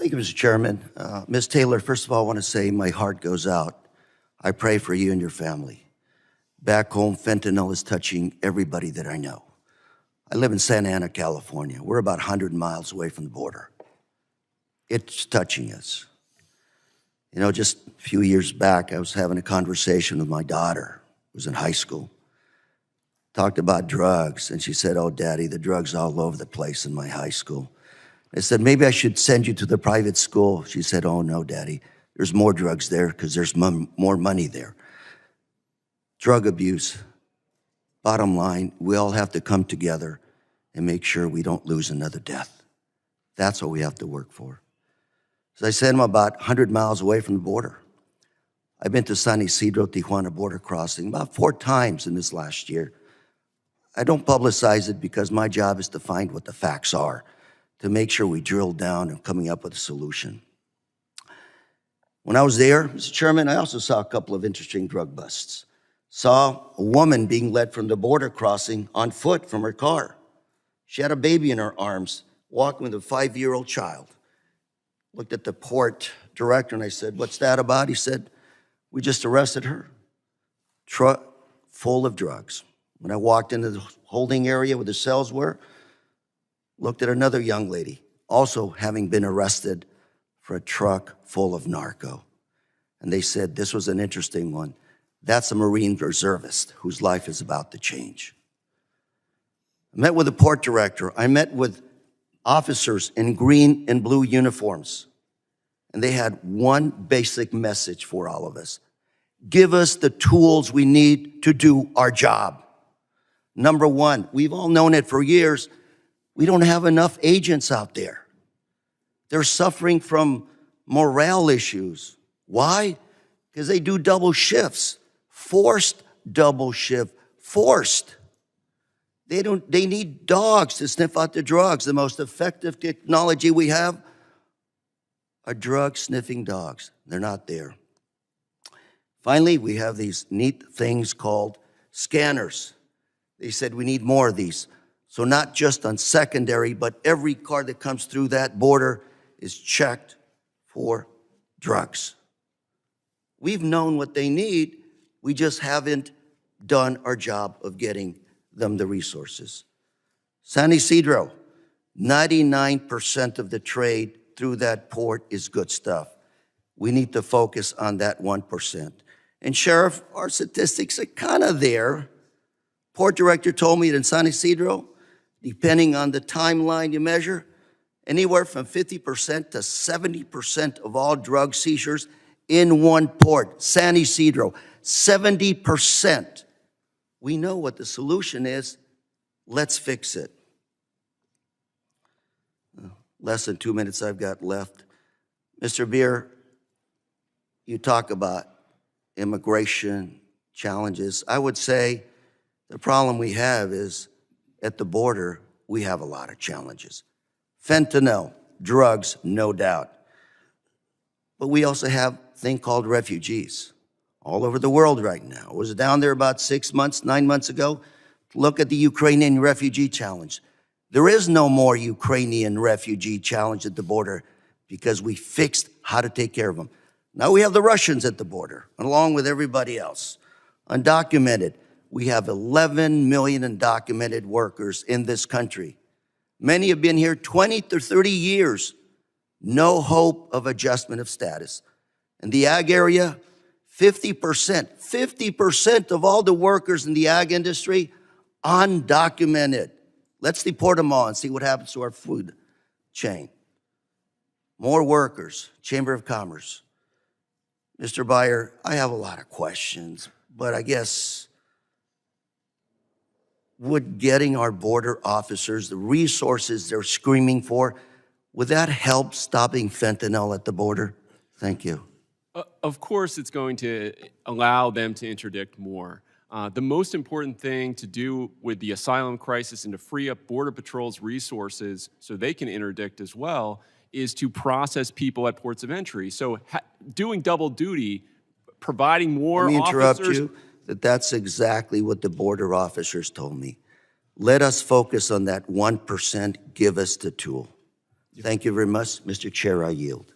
Thank you, Mr. Chairman. Ms. Taylor, first of all, I want to say my heart goes out. I pray for you and your family. Back home, fentanyl is touching everybody that I know. I live in Santa Ana, California. We're about 100 miles away from the border. It's touching us. You know, just a few years back, I was having a conversation with my daughter, who was in high school. Talked about drugs, and she said, "Oh, Daddy, the drugs are all over the place in my high school." I said, "Maybe I should send you to the private school." She said, "Oh, no, Daddy, there's more drugs there because there's more money there." Drug abuse. Bottom line, we all have to come together and make sure we don't lose another death. That's what we have to work for. As I said, I'm about 100 miles away from the border. I've been to San Isidro, Tijuana border crossing about 4 times in this last year. I don't publicize it because my job is to find what the facts are, to make sure we drill down and coming up with a solution. When I was there, Mr. Chairman, I also saw a couple of interesting drug busts. Saw a woman being led from the border crossing on foot from her car. She had a baby in her arms, walking with a 5-year-old child. Looked at the port director and I said, "What's that about?" He said, "We just arrested her. Truck full of drugs." When I walked into the holding area where the cells were, looked at another young lady, also having been arrested for a truck full of narco. And they said, this was an interesting one. That's a Marine reservist whose life is about to change. I met with the port director. I met with officers in green and blue uniforms. And they had one basic message for all of us. Give us the tools we need to do our job. Number one, we've all known it for years. We don't have enough agents out there. They're suffering from morale issues. Why? Because they do double shifts. Forced double shift. Forced. They need dogs to sniff out the drugs. The most effective technology we have are drug-sniffing dogs. They're not there. Finally, we have these neat things called scanners. They said we need more of these. So not just on secondary, but every car that comes through that border is checked for drugs. We've known what they need. We just haven't done our job of getting them the resources. San Isidro, 99% of the trade through that port is good stuff. We need to focus on that 1%. And Sheriff, our statistics are kind of there. Port director told me that in San Isidro, depending on the timeline you measure, anywhere from 50% to 70% of all drug seizures in one port, San Isidro, 70%. We know what the solution is. Let's fix it. Less than 2 minutes I've got left. Mr. Beer, you talk about immigration challenges. I would say the problem we have is at the border, we have a lot of challenges. Fentanyl, drugs, no doubt. But we also have a thing called refugees all over the world right now. I was down there about 6 months, 9 months ago. Look at the Ukrainian refugee challenge. There is no more Ukrainian refugee challenge at the border because we fixed how to take care of them. Now we have the Russians at the border, along with everybody else. Undocumented. We have 11 million undocumented workers in this country. Many have been here 20 to 30 years. No hope of adjustment of status. In the ag area, 50% of all the workers in the ag industry, undocumented. Let's deport them all and see what happens to our food chain. More workers, Chamber of Commerce. Mr. Beyer, I have a lot of questions, but I guess would getting our border officers the resources they're screaming for, would that help stopping fentanyl at the border? Thank you. Of course, it's going to allow them to interdict more. The most important thing to do with the asylum crisis and to free up Border Patrol's resources so they can interdict as well is to process people at ports of entry. So doing double duty, providing more officers. Let me interrupt you. That's exactly what the border officers told me. Let us focus on that 1%, give us the tool. Thank you very much. Mr. Chair, I yield.